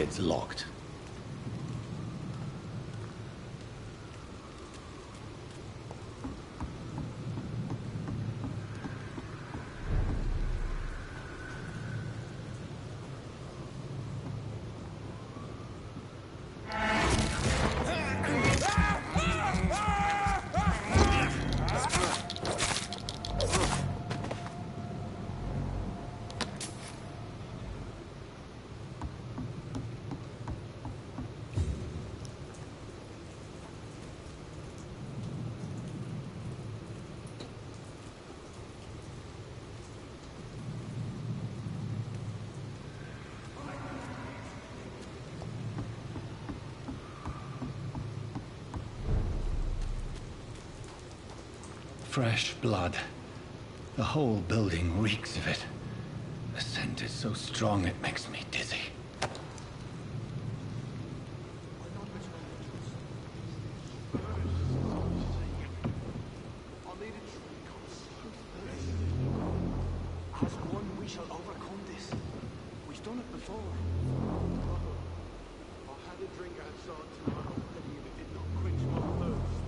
It's locked. Fresh blood. The whole building reeks of it. The scent is so strong it makes me dizzy. As one, we shall overcome this. We've done it before. I had a drink outside tomorrow, and it did not quench my thirst.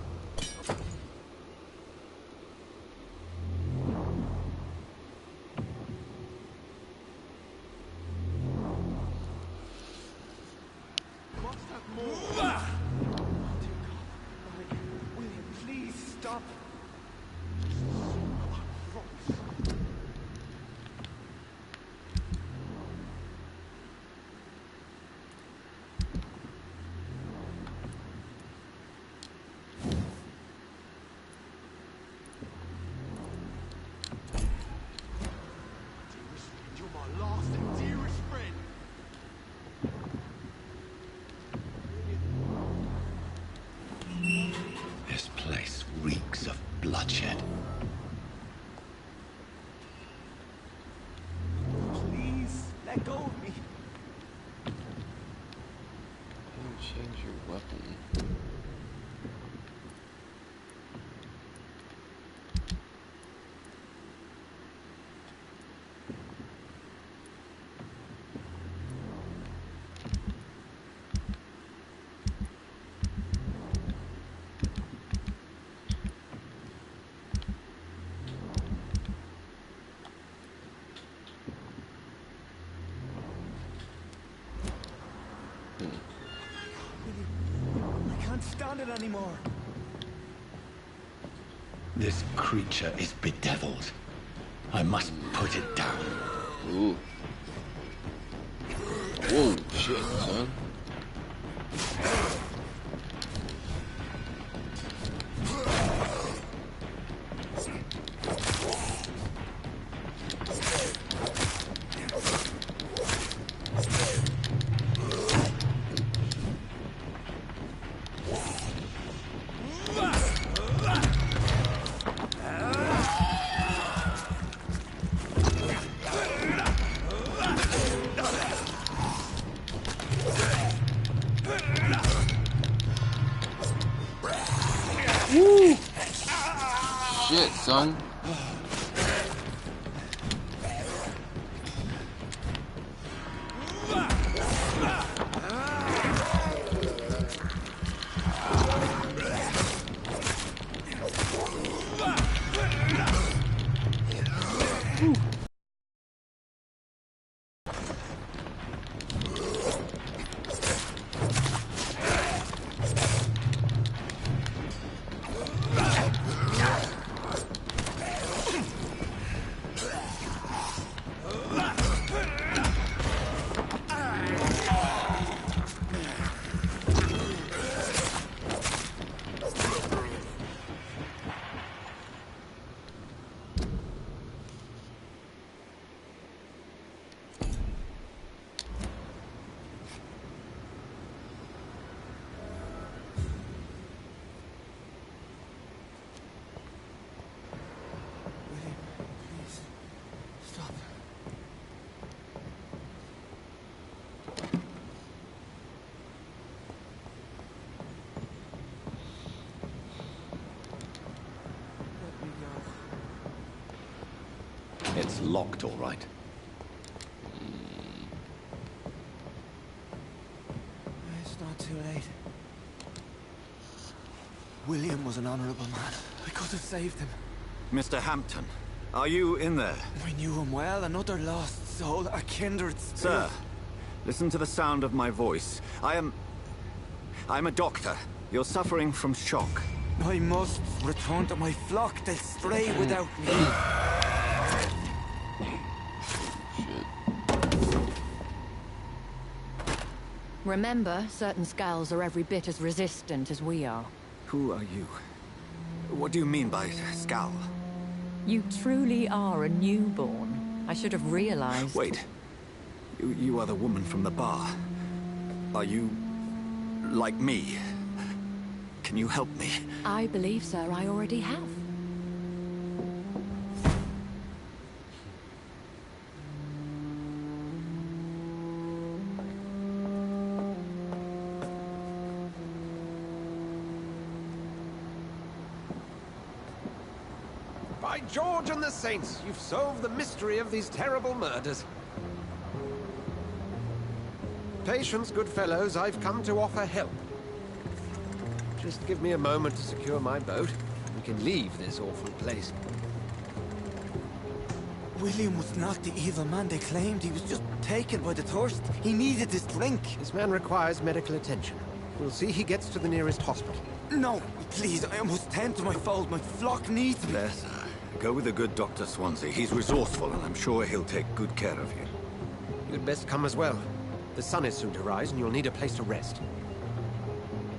Must have more. Dear God, William, please stop. You're my last and dearest friend. This place reeks of bloodshed. Please, let go of me. You change your weapon. I can't stand it anymore. This creature is bedeviled. I must put it down. Ooh. Whoa, shit, son. Woo! Shit, son. It's locked, all right. William was an honorable man. I could have saved him. Mr. Hampton, are you in there? I knew him well, another lost soul, a kindred spirit. Sir, listen to the sound of my voice. I'm a doctor. You're suffering from shock. I must return to my flock. They'll stray without me. Remember, certain skulls are every bit as resistant as we are. Who are you? What do you mean by scowl? You truly are a newborn. I should have realized. Wait. You are the woman from the bar. Are you... like me? Can you help me? I believe, sir, I already have. By George and the Saints, you've solved the mystery of these terrible murders. Patience, good fellows, I've come to offer help. Just give me a moment to secure my boat. We can leave this awful place. William was not the evil man they claimed. He was just taken by the thirst. He needed this drink. This man requires medical attention. We'll see he gets to the nearest hospital. No, please, I must tend to my fold. My flock needs me. There, sir. Go with the good Dr. Swansea. He's resourceful, and I'm sure he'll take good care of you. You'd best come as well. The sun is soon to rise, and you'll need a place to rest.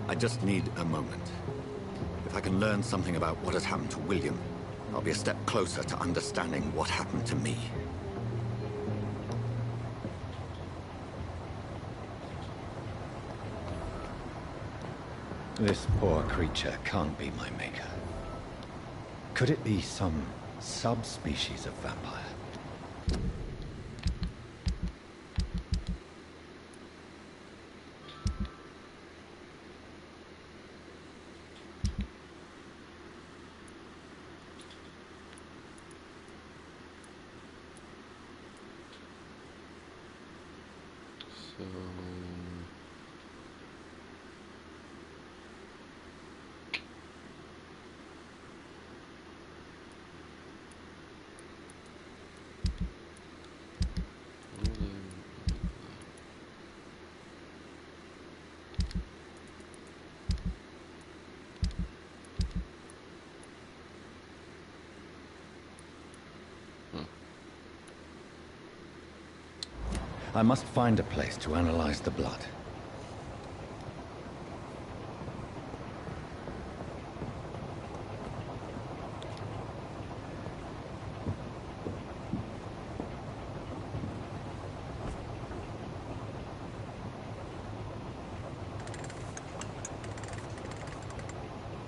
I just need a moment. If I can learn something about what has happened to William, I'll be a step closer to understanding what happened to me. This poor creature can't be my maker. Could it be some subspecies of vampire? I must find a place to analyze the blood.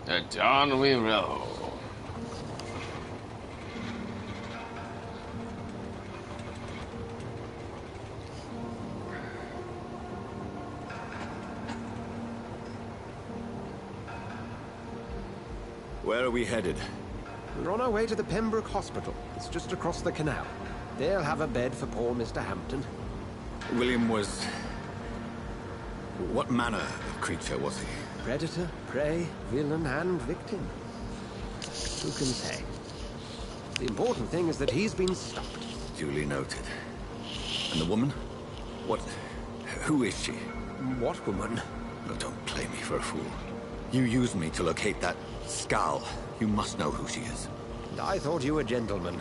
At dawn we roll. Where are we headed? We're on our way to the Pembroke Hospital. It's just across the canal. They'll have a bed for poor Mr. Hampton. William was... what manner of creature was he? Predator, prey, villain, and victim. Who can say? The important thing is that he's been stopped. Duly noted. And the woman? What... who is she? What woman? Oh, don't play me for a fool. You used me to locate that skull. You must know who she is. And I thought you a gentleman.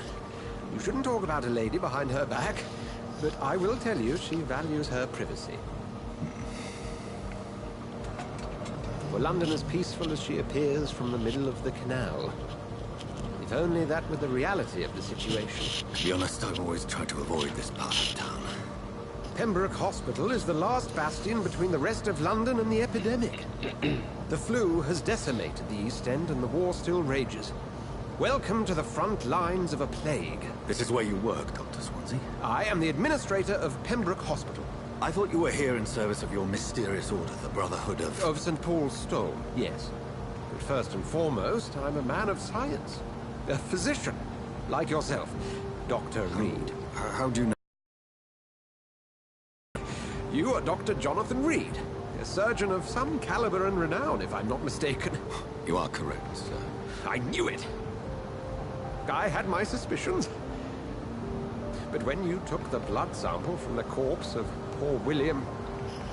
You shouldn't talk about a lady behind her back. But I will tell you, she values her privacy. For London as peaceful as she appears from the middle of the canal. If only that were the reality of the situation. To be honest, I've always tried to avoid this part of town. Pembroke Hospital is the last bastion between the rest of London and the epidemic. The flu has decimated the East End and the war still rages. Welcome to the front lines of a plague. This is where you work, Dr. Swansea? I am the administrator of Pembroke Hospital. I thought you were here in service of your mysterious order, the Brotherhood of... Of St. Paul's Stone, yes. But first and foremost, I'm a man of science. A physician, like yourself, Dr. Reed. How do you know? You are Dr. Jonathan Reed. A surgeon of some caliber and renown, if I'm not mistaken. You are correct, sir. I knew it! I had my suspicions. But when you took the blood sample from the corpse of poor William,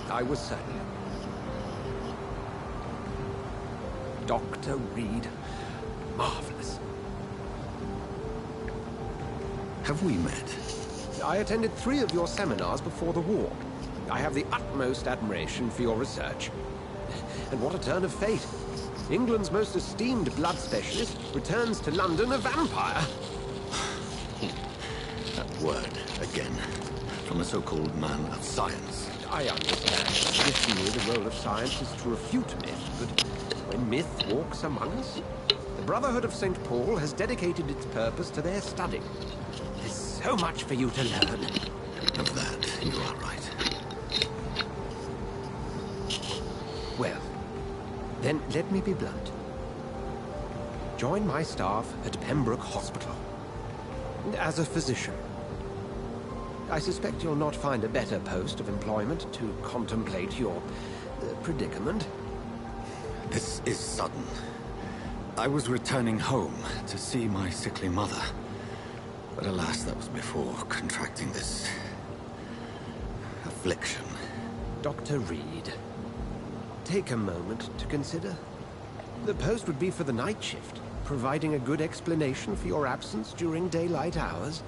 I was certain. Dr. Reed. Marvelous. Have we met? I attended 3 of your seminars before the war. I have the utmost admiration for your research. And what a turn of fate. England's most esteemed blood specialist returns to London a vampire. That word, again. From a so-called man of science. I understand. Traditionally, the role of science is to refute myth, but when myth walks among us, the Brotherhood of St. Paul has dedicated its purpose to their study. There's so much for you to learn. Of that, you are right. Well, then let me be blunt. Join my staff at Pembroke Hospital. As a physician. I suspect you'll not find a better post of employment to contemplate your predicament. This is sudden. I was returning home to see my sickly mother. But alas, that was before contracting this affliction. Dr. Reed, take a moment to consider. The post would be for the night shift, providing a good explanation for your absence during daylight hours.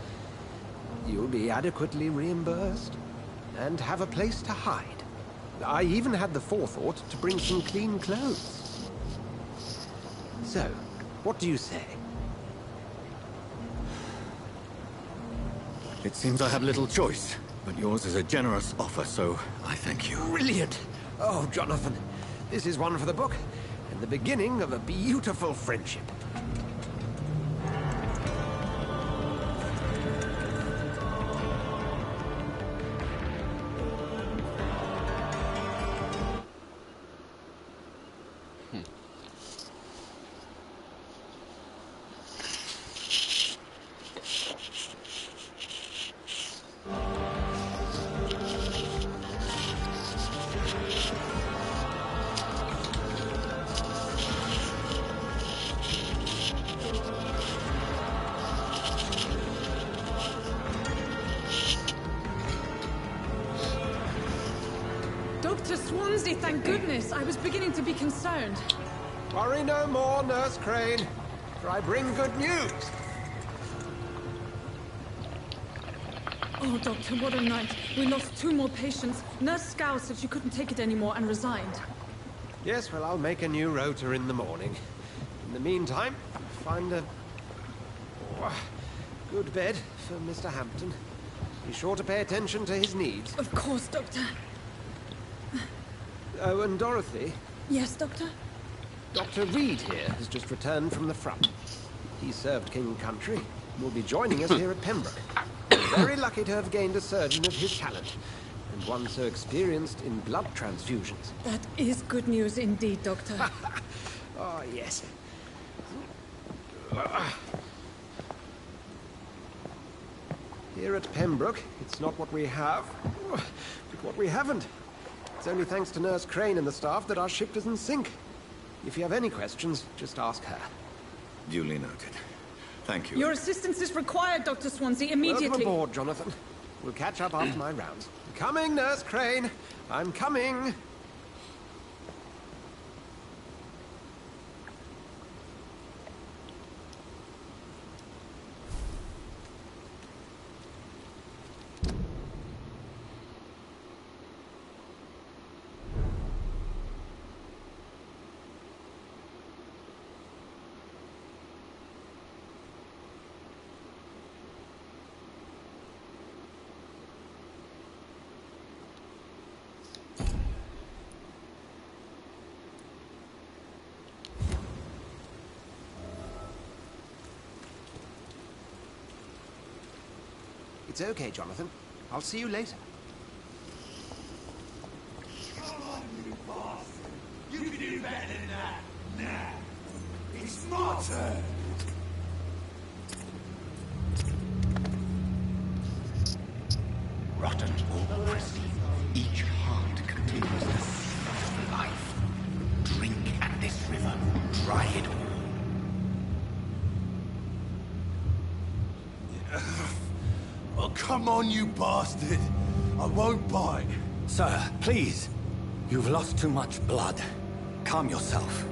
You'll be adequately reimbursed, and have a place to hide. I even had the forethought to bring some clean clothes. So, what do you say? It seems I have little choice, but yours is a generous offer, so I thank you. Brilliant! Oh, Jonathan, this is one for the book, and the beginning of a beautiful friendship. Dr. Swansea, thank goodness. I was beginning to be concerned. Worry no more, Nurse Crane, for I bring good news. Oh, Doctor, what a night. We lost 2 more patients. Nurse Scow said she couldn't take it anymore and resigned. Yes, well, I'll make a new rota in the morning. In the meantime, find a good bed for Mr. Hampton. Be sure to pay attention to his needs. Of course, Doctor. Oh, and Dorothy, Yes, Doctor? Dr. Reed here has just returned from the front. He served King Country and will be joining us here at Pembroke. We're very lucky to have gained a surgeon of his talent, and one so experienced in blood transfusions. That is good news indeed, Doctor. Oh, yes. Here at Pembroke, it's not what we have, but what we haven't. It's only thanks to Nurse Crane and the staff that our ship doesn't sink. If you have any questions, just ask her. Duly noted. Thank you. Your assistance is required, Dr. Swansea, immediately. Welcome aboard, Jonathan. We'll catch up after my rounds. Coming, Nurse Crane. I'm coming. It's okay, Jonathan. I'll see you later. Come on, you bastard! You can do better than that! Now! It's my turn! Rotten or crispy, each heart contains the Come on, you bastard. I won't bite. Sir, please. You've lost too much blood. Calm yourself.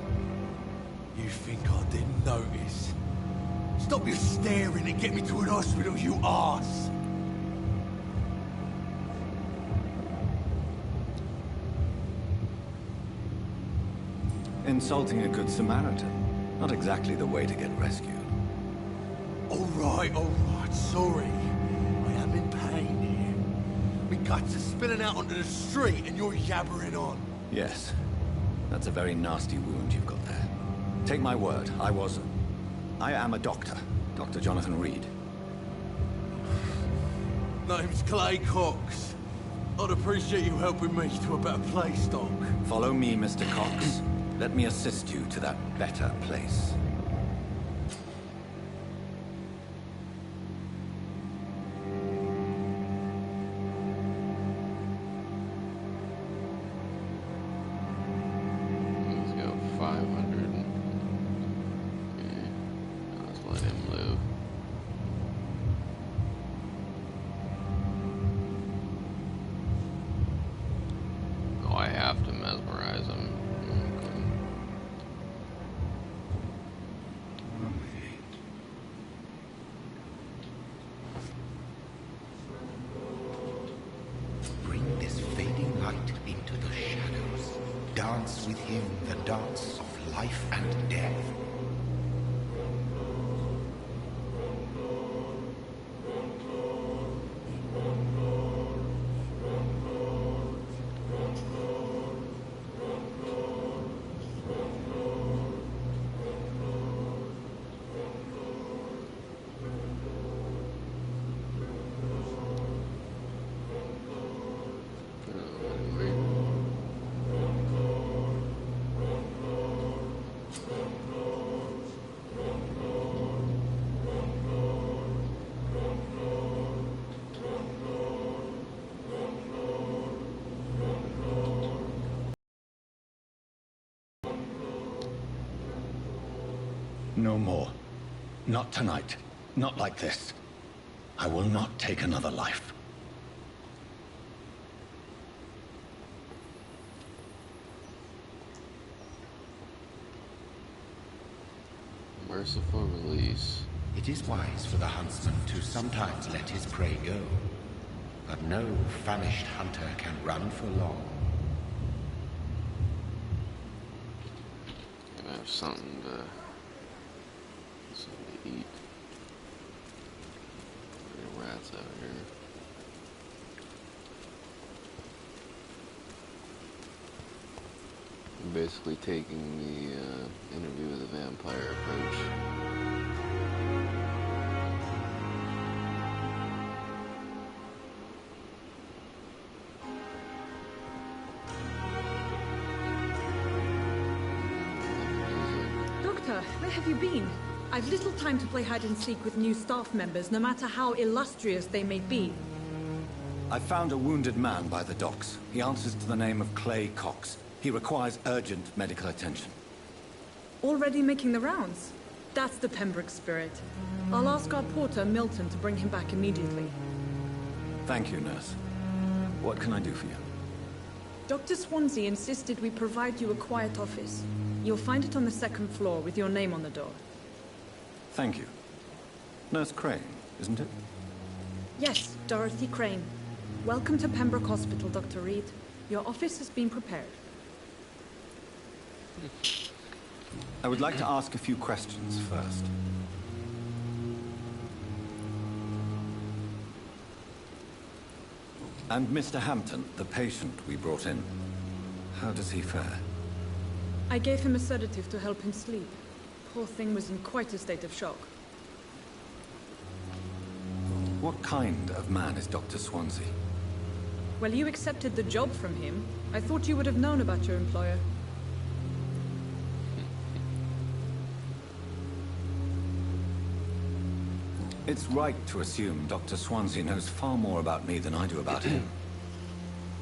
You think I didn't notice? Stop your staring and get me to an hospital, you arse! Insulting a good Samaritan. Not exactly the way to get rescued. All right, sorry. I am in pain here. My guts are spilling out onto the street and you're yabbering on. Yes. That's a very nasty wound you've got there. Take my word, I am a doctor. Dr. Jonathan Reed. Name's Clay Cox. I'd appreciate you helping me to a better place, Doc. Follow me, Mr. Cox. Let me assist you to that better place. Let's go 500. Okay. Let's let him live. Oh, I have to mesmerize him. Bring this fading light into the shadows. Dance with him the dance of life and death. No more. Not tonight. Not like this. I will not take another life. Merciful release. It is wise for the huntsman to sometimes let his prey go, but no famished hunter can run for long. Gonna have something to eat. There are rats out here. I'm basically taking the interview with the vampire approach. Doctor, where have you been? I've little time to play hide and seek with new staff members, no matter how illustrious they may be. I found a wounded man by the docks. He answers to the name of Clay Cox. He requires urgent medical attention. Already making the rounds? That's the Pembroke spirit. I'll ask our porter, Milton, to bring him back immediately. Thank you, nurse. What can I do for you? Dr. Swansea insisted we provide you a quiet office. You'll find it on the second floor with your name on the door. Thank you. Nurse Crane, isn't it? Yes, Dorothy Crane. Welcome to Pembroke Hospital, Dr. Reed. Your office has been prepared. I would like to ask a few questions first. And Mr. Hampton, the patient we brought in, how does he fare? I gave him a sedative to help him sleep. Poor thing was in quite a state of shock. What kind of man is Dr. Swansea? Well, you accepted the job from him. I thought you would have known about your employer. It's right to assume Dr. Swansea knows far more about me than I do about him.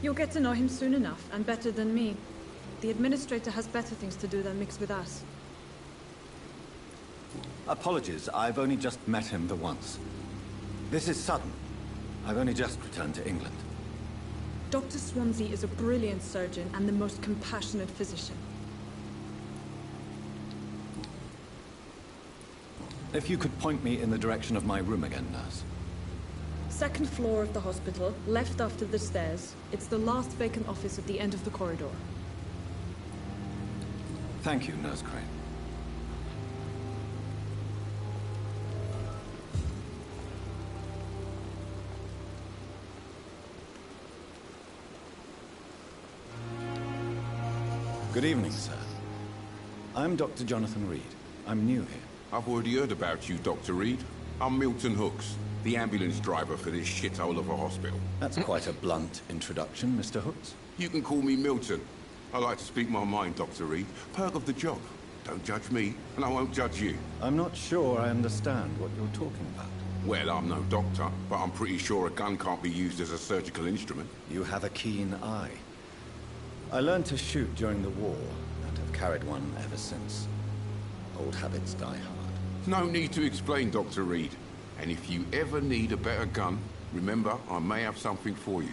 You'll get to know him soon enough, and better than me. The administrator has better things to do than mix with us. Apologies, I've only just met him the once. This is sudden. I've only just returned to England. Dr. Swansea is a brilliant surgeon and the most compassionate physician. If you could point me in the direction of my room again, nurse. Second floor of the hospital, left after the stairs. It's the last vacant office at the end of the corridor. Thank you, Nurse Crane. Good evening, sir. I'm Dr. Jonathan Reed. I'm new here. I've already heard about you, Dr. Reed. I'm Milton Hooks, the ambulance driver for this shithole of a hospital. That's quite a blunt introduction, Mr. Hooks. You can call me Milton. I like to speak my mind, Dr. Reed. Perk of the job. Don't judge me, and I won't judge you. I'm not sure I understand what you're talking about. Well, I'm no doctor, but I'm pretty sure a gun can't be used as a surgical instrument. You have a keen eye. I learned to shoot during the war, and have carried one ever since. Old habits die hard. No need to explain, Dr. Reed. And if you ever need a better gun, remember, I may have something for you.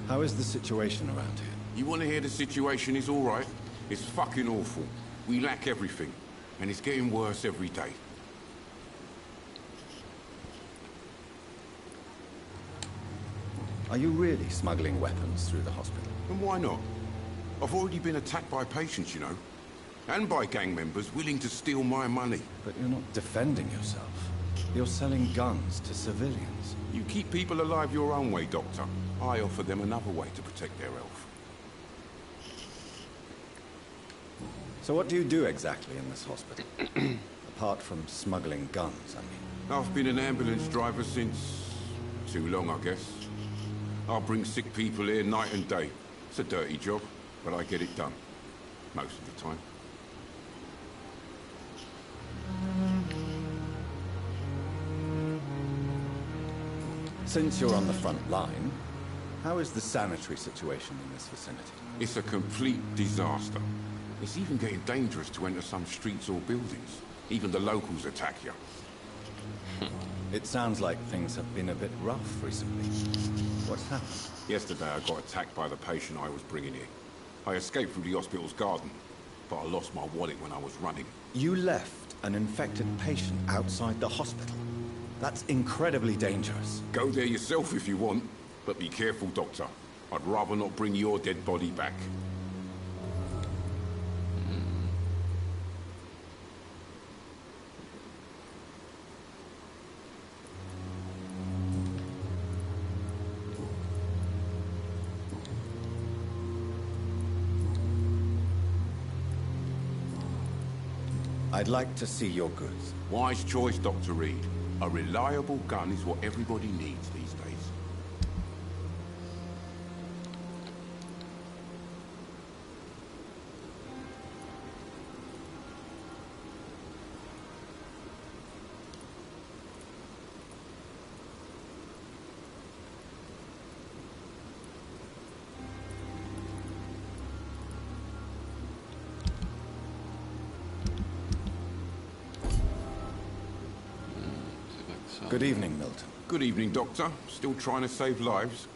How is the situation around here? You want to hear the situation is all right? It's fucking awful. We lack everything, and it's getting worse every day. Are you really smuggling weapons through the hospital? And why not? I've already been attacked by patients, you know. And by gang members willing to steal my money. But you're not defending yourself. You're selling guns to civilians. You keep people alive your own way, Doctor. I offer them another way to protect their health. So what do you do exactly in this hospital? Apart from smuggling guns, I mean. I've been an ambulance driver since... too long, I guess. I bring sick people here night and day. It's a dirty job, but I get it done. Most of the time. Since you're on the front line, how is the sanitary situation in this vicinity? It's a complete disaster. It's even getting dangerous to enter some streets or buildings. Even the locals attack you. It sounds like things have been a bit rough recently. What's happened? Yesterday I got attacked by the patient I was bringing here. I escaped through the hospital's garden, but I lost my wallet when I was running. You left an infected patient outside the hospital? That's incredibly dangerous. Go there yourself if you want, but be careful, Doctor. I'd rather not bring your dead body back. I'd like to see your goods. Wise choice, Dr. Reed. A reliable gun is what everybody needs these days. Good evening, Milton. Good evening, Doctor. Still trying to save lives?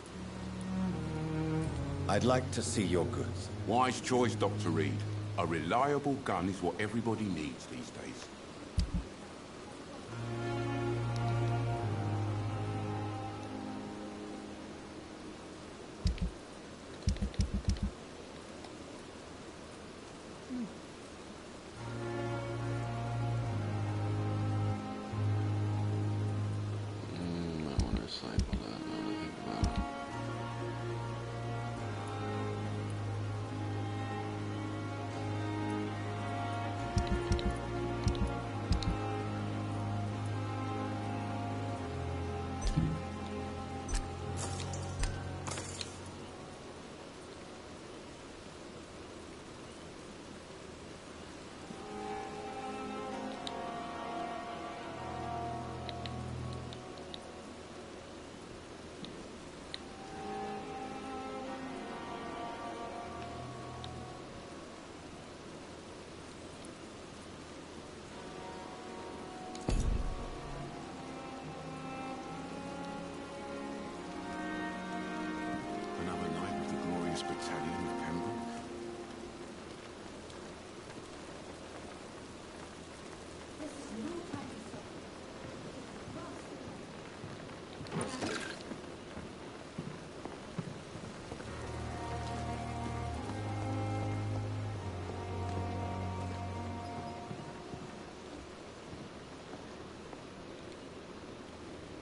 I'd like to see your goods. Wise choice, Dr. Reed. A reliable gun is what everybody needs these days.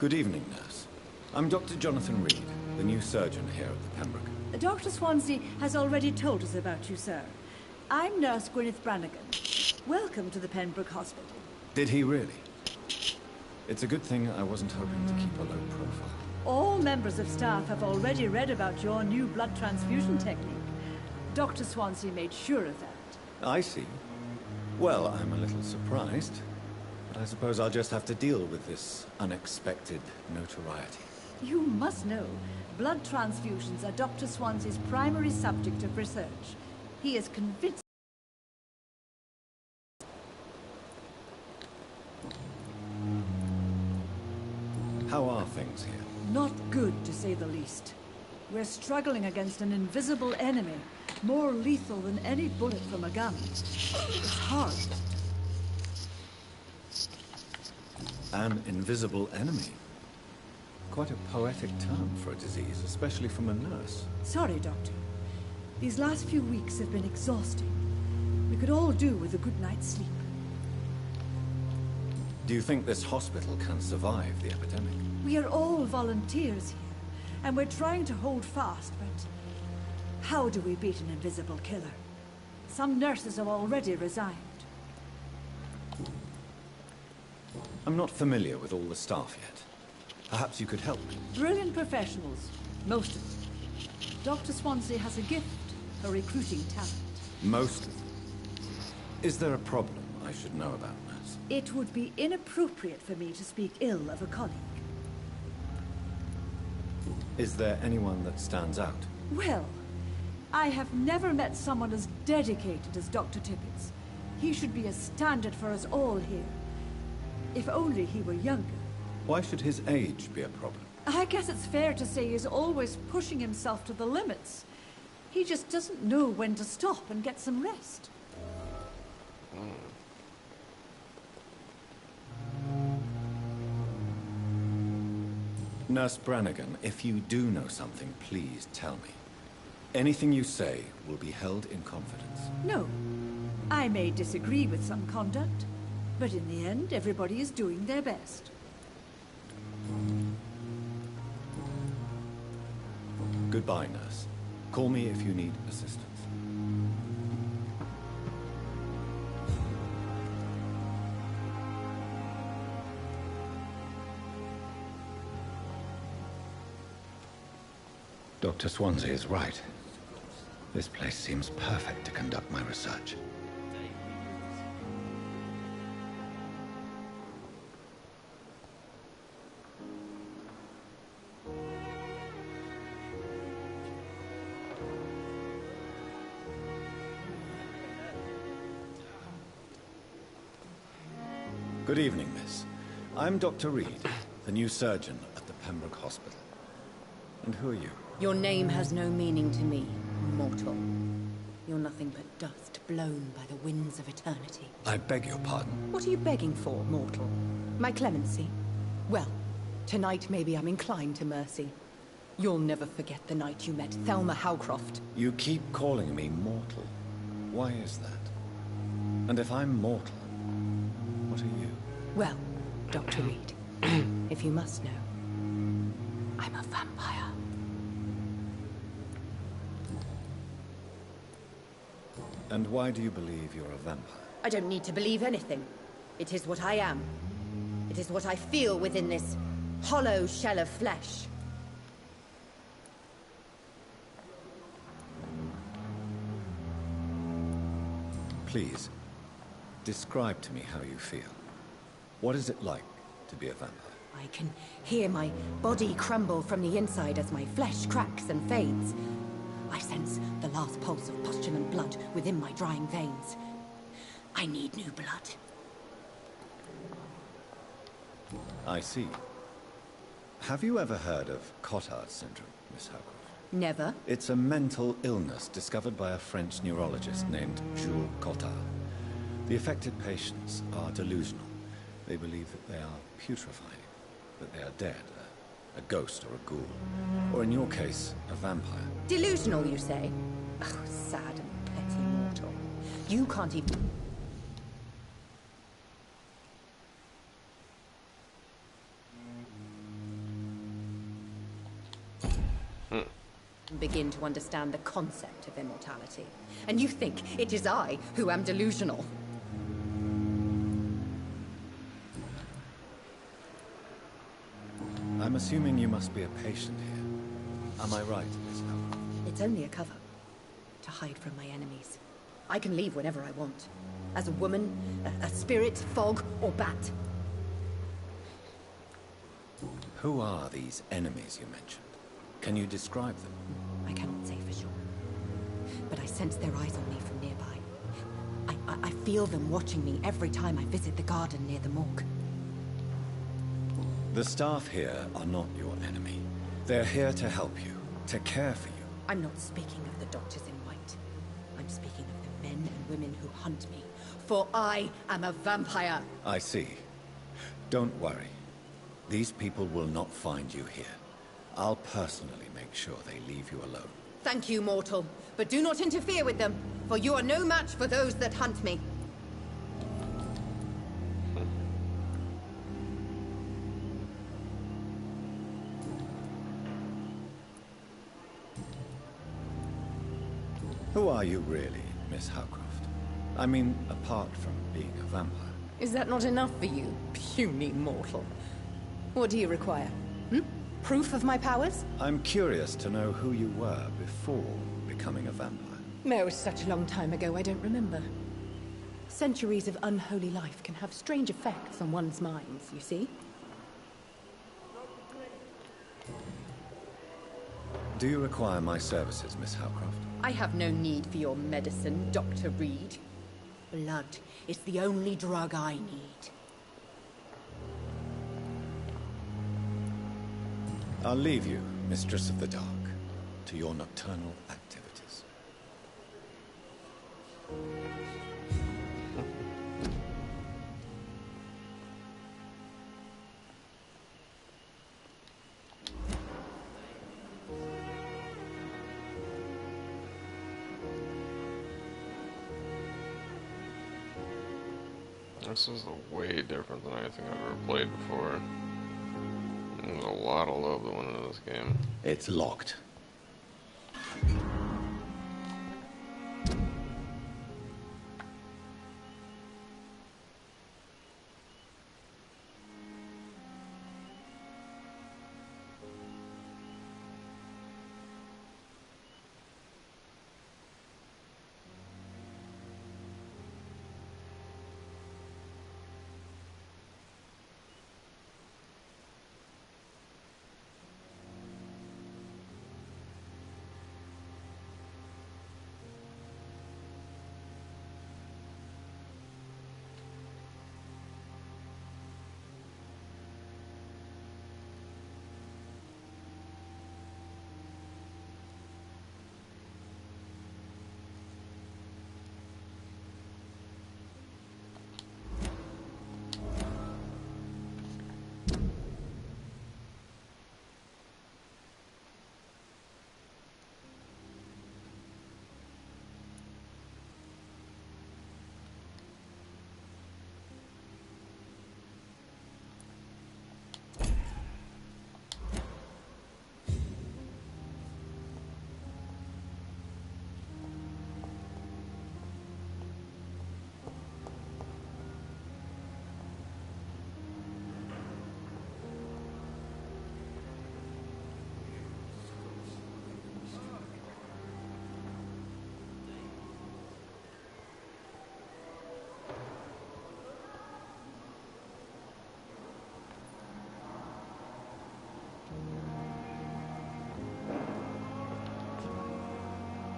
Good evening, nurse. I'm Dr. Jonathan Reed, the new surgeon here at the Pembroke. Dr. Swansea has already told us about you, sir. I'm Nurse Gwyneth Brannigan. Welcome to the Pembroke Hospital. Did he really? It's a good thing I wasn't hoping to keep a low profile. All members of staff have already read about your new blood transfusion technique. Dr. Swansea made sure of that. I see. Well, I'm a little surprised, but I suppose I'll just have to deal with this unexpected notoriety. You must know, blood transfusions are Dr. Swansea's primary subject of research. He is convinced. How are things here? Not good, to say the least. We're struggling against an invisible enemy, more lethal than any bullet from a gun. It's hard. An invisible enemy. Quite a poetic term for a disease, especially from a nurse. Sorry, Doctor. These last few weeks have been exhausting. We could all do with a good night's sleep. Do you think this hospital can survive the epidemic? We are all volunteers here, and we're trying to hold fast, but how do we beat an invisible killer? Some nurses have already resigned. I'm not familiar with all the staff yet. Perhaps you could help me. Brilliant professionals, most of them. Dr. Swansea has a gift for recruiting talent. Most of them. Is there a problem I should know about, nurse? It would be inappropriate for me to speak ill of a colleague. Is there anyone that stands out? Well, I have never met someone as dedicated as Dr. Tippett. He should be a standard for us all here. If only he were younger. Why should his age be a problem? I guess it's fair to say he's always pushing himself to the limits. He just doesn't know when to stop and get some rest. Nurse Brannigan, if you do know something, please tell me. Anything you say will be held in confidence. No. I may disagree with some conduct, but in the end, everybody is doing their best. Goodbye, nurse. Call me if you need assistance. Dr. Swansea is right. This place seems perfect to conduct my research. Good evening, miss. I'm Dr. Reed, the new surgeon at the Pembroke Hospital. And who are you? Your name has no meaning to me, mortal. You're nothing but dust blown by the winds of eternity. I beg your pardon. What are you begging for, mortal? My clemency? Well, tonight maybe I'm inclined to mercy. You'll never forget the night you met Thelma Howcroft. You keep calling me mortal. Why is that? And if I'm mortal, what are you? Well, Dr. Reed, if you must know, I'm a vampire. And why do you believe you're a vampire? I don't need to believe anything. It is what I am. It is what I feel within this hollow shell of flesh. Please, describe to me how you feel. What is it like to be a vampire? I can hear my body crumble from the inside as my flesh cracks and fades. I sense the last pulse of postulant blood within my drying veins. I need new blood. I see. Have you ever heard of Cotard syndrome, Miss Howcroft? Never. It's a mental illness discovered by a French neurologist named Jules Cotard. The affected patients are delusional. They believe that they are putrefying, that they are dead, a ghost or a ghoul, or in your case, a vampire. Delusional, you say? Oh, sad and petty mortal. You can't even... Begin to understand the concept of immortality. And you think it is I who am delusional. I'm assuming you must be a patient here. Am I right, Miss Howard? It's only a cover. To hide from my enemies. I can leave whenever I want. As a woman, a spirit, fog, or bat. Who are these enemies you mentioned? Can you describe them? I cannot say for sure. But I sense their eyes on me from nearby. I feel them watching me every time I visit the garden near the morgue. The staff here are not your enemy. They're here to help you, to care for you. I'm not speaking of the doctors in white. I'm speaking of the men and women who hunt me. For I am a vampire. I see. Don't worry. These people will not find you here. I'll personally make sure they leave you alone. Thank you, mortal. But do not interfere with them, for you are no match for those that hunt me. Who are you really, Miss Howcroft? I mean, apart from being a vampire. Is that not enough for you, puny mortal? What do you require? Proof of my powers? I'm curious to know who you were before becoming a vampire. It was such a long time ago, I don't remember. Centuries of unholy life can have strange effects on one's minds, you see? Do you require my services, Miss Howcroft? I have no need for your medicine, Dr. Reed. Blood is the only drug I need. I'll leave you, Mistress of the Dark, to your nocturnal activities. This is way different than anything I've ever played before. There's a lot of love that went into this game. It's locked.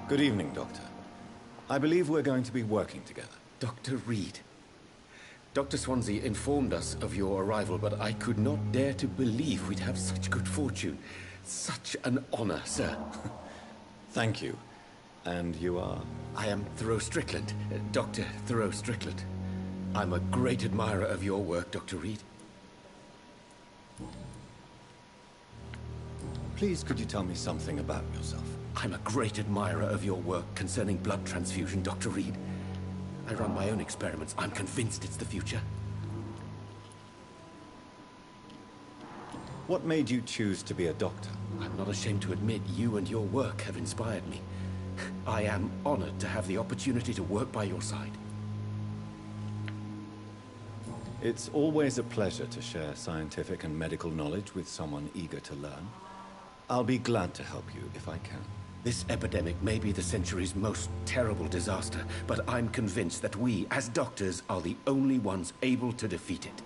Good evening, Doctor. I believe we're going to be working together. Dr. Reed. Dr. Swansea informed us of your arrival, but I could not dare to believe we'd have such good fortune. Such an honor, sir. Thank you. And you are? I am Thoreau Strickland, Dr. Thoreau Strickland. I'm a great admirer of your work, Dr. Reed. Please, could you tell me something about yourself? I'm a great admirer of your work concerning blood transfusion, Dr. Reed. I run my own experiments. I'm convinced it's the future. What made you choose to be a doctor? I'm not ashamed to admit you and your work have inspired me. I am honored to have the opportunity to work by your side. It's always a pleasure to share scientific and medical knowledge with someone eager to learn. I'll be glad to help you if I can. This epidemic may be the century's most terrible disaster, but I'm convinced that we, as doctors, are the only ones able to defeat it.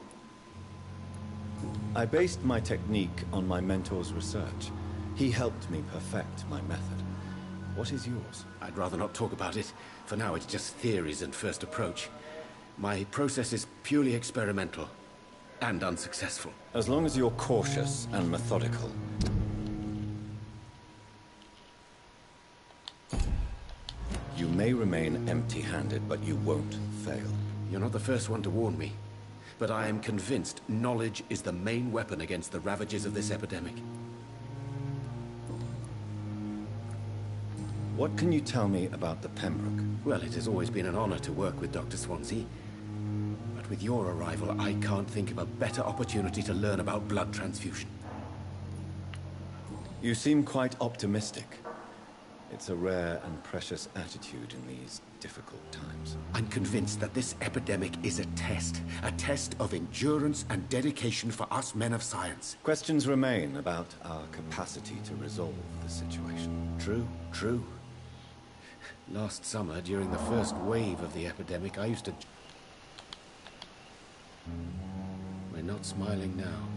I based my technique on my mentor's research. He helped me perfect my method. What is yours? I'd rather not talk about it. For now, it's just theories and first approach. My process is purely experimental and unsuccessful. As long as you're cautious and methodical. You may remain empty-handed, but you won't fail. You're not the first one to warn me, but I am convinced knowledge is the main weapon against the ravages of this epidemic. What can you tell me about the Pembroke? Well, it has always been an honor to work with Dr. Swansea. But with your arrival, I can't think of a better opportunity to learn about blood transfusion. You seem quite optimistic. It's a rare and precious attitude in these difficult times. I'm convinced that this epidemic is a test of endurance and dedication for us men of science. Questions remain about our capacity to resolve the situation. True. Last summer, during the first wave of the epidemic, I used to... We're not smiling now.